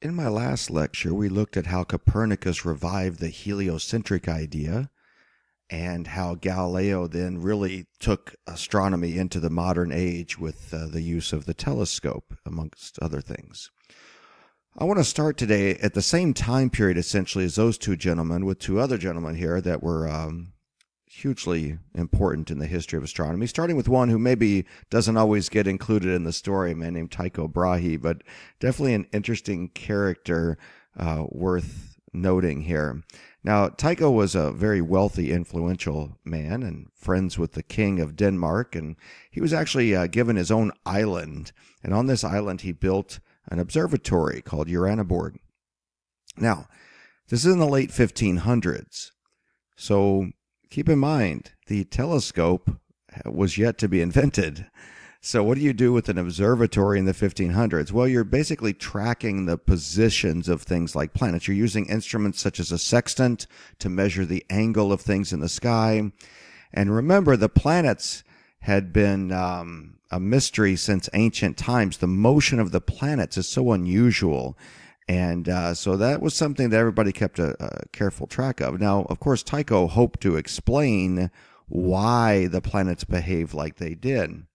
In my last lecture, we looked at how Copernicus revived the heliocentric idea and how Galileo then really took astronomy into the modern age with the use of the telescope, amongst other things. I want to start today at the same time period, essentially, as those two gentlemen, with two other gentlemen here that were hugely important in the history of astronomy, starting with one who maybe doesn't always get included in the story, a man named Tycho Brahe, but definitely an interesting character worth noting here. Now, Tycho was a very wealthy, influential man and friends with the king of Denmark, and he was actually given his own island, and on this island he built an observatory called Uraniborg. Now, this is in the late 1500s, so keep in mind, the telescope was yet to be invented. So what do you do with an observatory in the 1500s? Well, you're basically tracking the positions of things like planets. You're using instruments such as a sextant to measure the angle of things in the sky. And remember, the planets had been a mystery since ancient times. The motion of the planets is so unusual. And so that was something that everybody kept a careful track of. Now, of course, Tycho hoped to explain why the planets behaved like they did,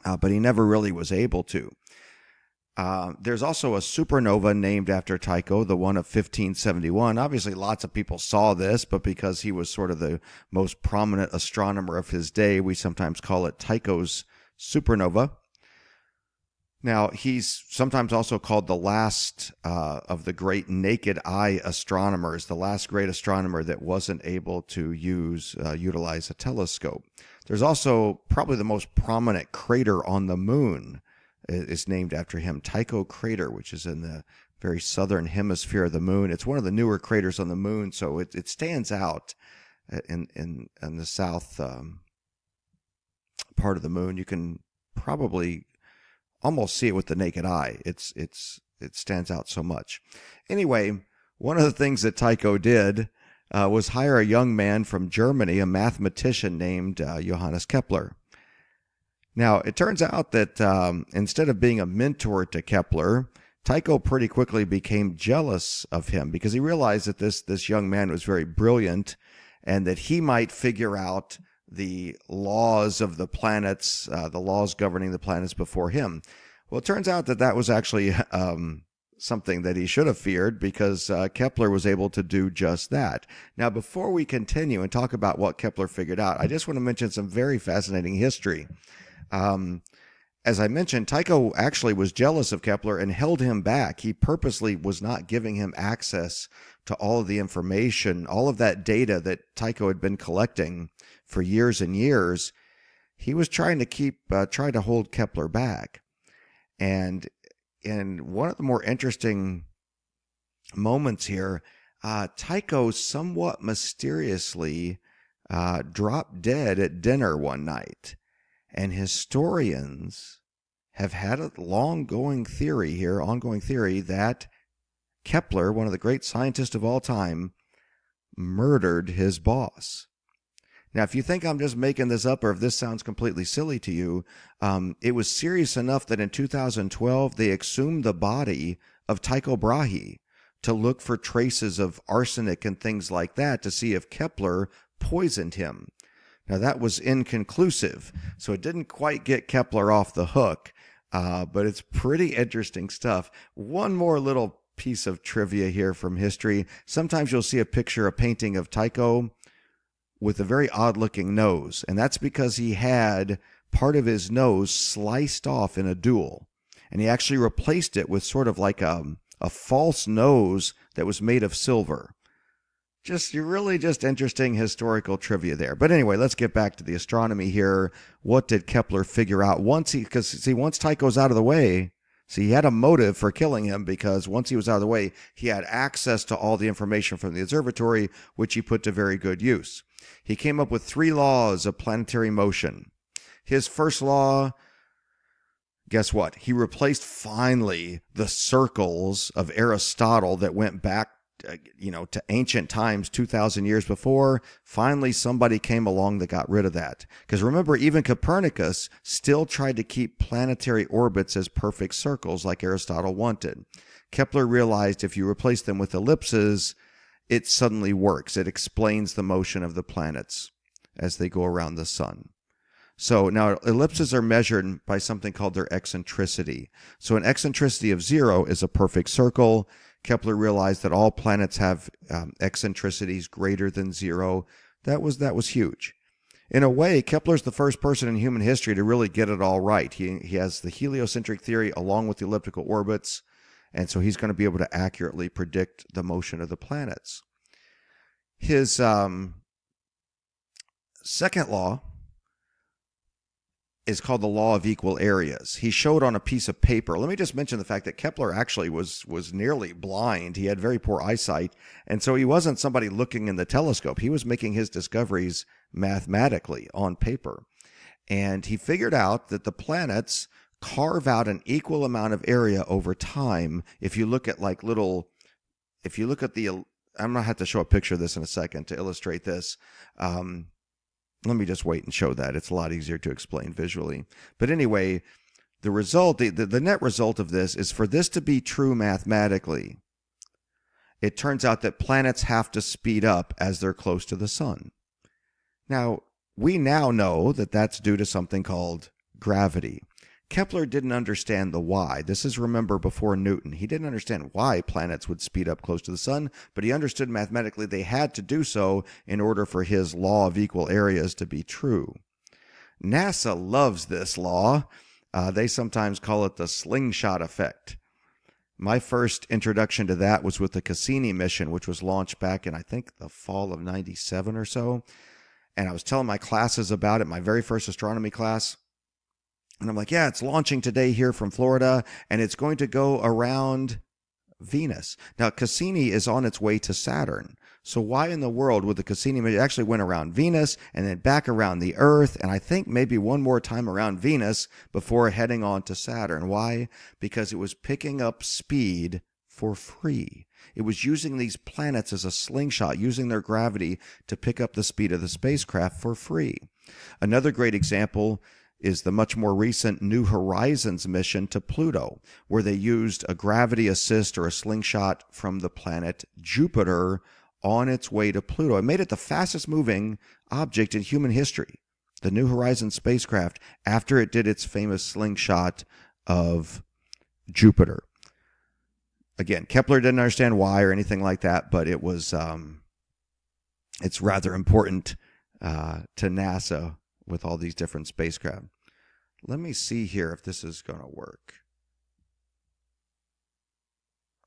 but he never really was able to. There's also a supernova named after Tycho, the one of 1571. Obviously, lots of people saw this, but because he was sort of the most prominent astronomer of his day, we sometimes call it Tycho's supernova. Now, he's sometimes also called the last of the great naked eye astronomers, the last great astronomer that wasn't able to utilize a telescope. There's also probably the most prominent crater on the moon is named after him, Tycho Crater, which is in the very southern hemisphere of the moon. It's one of the newer craters on the moon, so it stands out in the south part of the moon. You can probably almost see it with the naked eye. It stands out so much. Anyway, one of the things that Tycho did was hire a young man from Germany, a mathematician named Johannes Kepler. Now, it turns out that instead of being a mentor to Kepler, Tycho pretty quickly became jealous of him because he realized that this young man was very brilliant and that he might figure out the laws of the planets, the laws governing the planets before him. Well, it turns out that that was actually something that he should have feared because Kepler was able to do just that. Now, before we continue and talk about what Kepler figured out, I just want to mention some very fascinating history. As I mentioned, Tycho actually was jealous of Kepler and held him back. He purposely was not giving him access to all of the information, all of that data that Tycho had been collecting for years and years. He was trying to hold Kepler back. And in one of the more interesting moments here, Tycho somewhat mysteriously dropped dead at dinner one night. And historians have had a ongoing theory that Kepler, one of the great scientists of all time, murdered his boss. Now, if you think I'm just making this up or if this sounds completely silly to you, it was serious enough that in 2012 they exhumed the body of Tycho Brahe to look for traces of arsenic and things like that to see if Kepler poisoned him. Now, that was inconclusive, so it didn't quite get Kepler off the hook, but it's pretty interesting stuff. One more little piece of trivia here from history. Sometimes you'll see a painting of Tycho with a very odd-looking nose, and that's because he had part of his nose sliced off in a duel, and he actually replaced it with sort of like a false nose that was made of silver. Really interesting historical trivia there. But anyway, let's get back to the astronomy here. What did Kepler figure out once Tycho's out of the way? See, he had a motive for killing him because once he was out of the way, he had access to all the information from the observatory, which he put to very good use. He came up with 3 laws of planetary motion. His first law, guess what? He replaced finally the circles of Aristotle that went back to ancient times 2,000 years before. Finally, somebody came along that got rid of that. Because remember, even Copernicus still tried to keep planetary orbits as perfect circles like Aristotle wanted. Kepler realized if you replace them with ellipses, it suddenly works. It explains the motion of the planets as they go around the sun. So now ellipses are measured by something called their eccentricity. So an eccentricity of 0 is a perfect circle. Kepler realized that all planets have eccentricities greater than 0. That was huge. In a way, Kepler's the first person in human history to really get it all right. He has the heliocentric theory along with the elliptical orbits, and so he's going to be able to accurately predict the motion of the planets. His second law is called the law of equal areas. He showed on a piece of paper. Let me just mention the fact that Kepler actually was nearly blind. He had very poor eyesight, and so he wasn't somebody looking in the telescope. He was making his discoveries mathematically on paper. And he figured out that the planets carve out an equal amount of area over time. If you look at I'm going to have to show a picture of this in a second to illustrate this. Let me just wait and show that. It's a lot easier to explain visually. But anyway, the result, the net result of this is, for this to be true mathematically, it turns out that planets have to speed up as they're close to the sun. Now, we now know that that's due to something called gravity. Kepler didn't understand the why. This is, remember, before Newton. He didn't understand why planets would speed up close to the sun, but he understood mathematically they had to do so in order for his law of equal areas to be true. NASA loves this law. They sometimes call it the Slingshot Effect. My first introduction to that was with the Cassini mission, which was launched back in, I think, the fall of '97 or so. And I was telling my classes about it, my very first astronomy class. And I'm like, yeah, it's launching today here from Florida, and it's going to go around Venus. Now, Cassini is on its way to Saturn. So why in the world would the Cassini, it actually went around Venus and then back around the Earth, and I think maybe one more time around Venus before heading on to Saturn. Why? Because it was picking up speed for free. It was using these planets as a slingshot, using their gravity to pick up the speed of the spacecraft for free. Another great example is the much more recent New Horizons mission to Pluto, where they used a gravity assist or a slingshot from the planet Jupiter on its way to Pluto. It made it the fastest moving object in human history, the New Horizons spacecraft, after it did its famous slingshot of Jupiter. Again, Kepler didn't understand why or anything like that, but it was it's rather important to NASA with all these different spacecraft. Let me see here if this is going to work.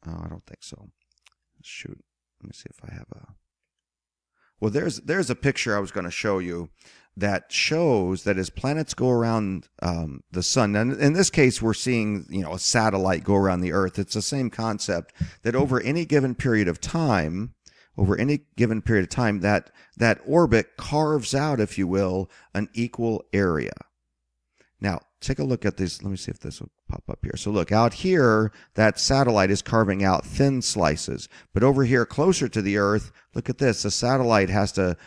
Oh, I don't think so. Shoot. Let me see if I have a... Well, there's a picture I was going to show you that shows that as planets go around the sun, and in this case we're seeing a satellite go around the Earth. It's the same concept, that over any given period of time, that orbit carves out, if you will, an equal area. Now, take a look at this. Let me see if this will pop up here. So look, out here, that satellite is carving out thin slices. But over here, closer to the Earth, look at this. The satellite has to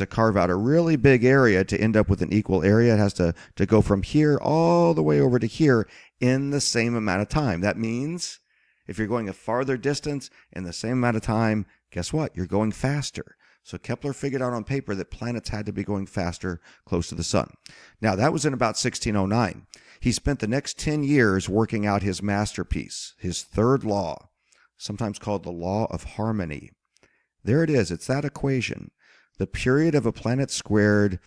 carve out a really big area to end up with an equal area. It has to go from here all the way over to here in the same amount of time. That means if you're going a farther distance in the same amount of time, guess what? You're going faster. So Kepler figured out on paper that planets had to be going faster close to the sun. Now, that was in about 1609. He spent the next 10 years working out his masterpiece, his third law, sometimes called the law of harmony. There it is. It's that equation. The period of a planet squared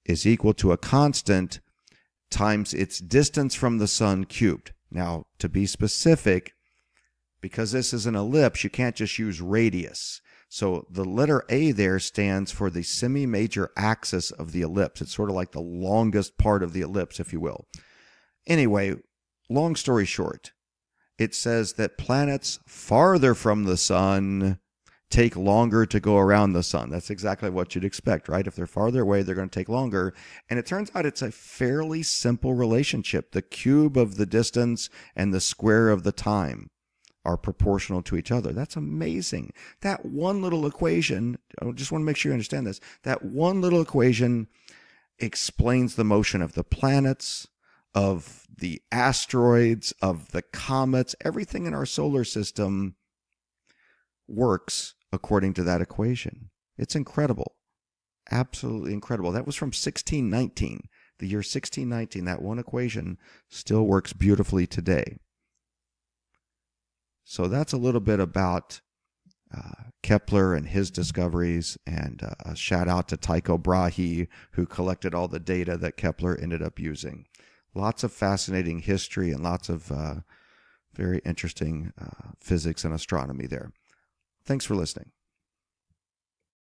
is equal to a constant times its distance from the sun cubed. Now, to be specific, because this is an ellipse, you can't just use radius. So the letter A there stands for the semi-major axis of the ellipse. It's sort of like the longest part of the ellipse, if you will. Anyway, long story short, it says that planets farther from the sun take longer to go around the sun. That's exactly what you'd expect, right? If they're farther away, they're going to take longer. And it turns out it's a fairly simple relationship, the cube of the distance and the square of the time. are proportional to each other. That's amazing. That one little equation, I just want to make sure you understand this, that one little equation explains the motion of the planets, of the asteroids, of the comets. Everything in our solar system works according to that equation. It's incredible. Absolutely incredible. That was from 1619. The year 1619, that one equation still works beautifully today. So that's a little bit about Kepler and his discoveries, and a shout out to Tycho Brahe, who collected all the data that Kepler ended up using. Lots of fascinating history and lots of very interesting physics and astronomy there. Thanks for listening.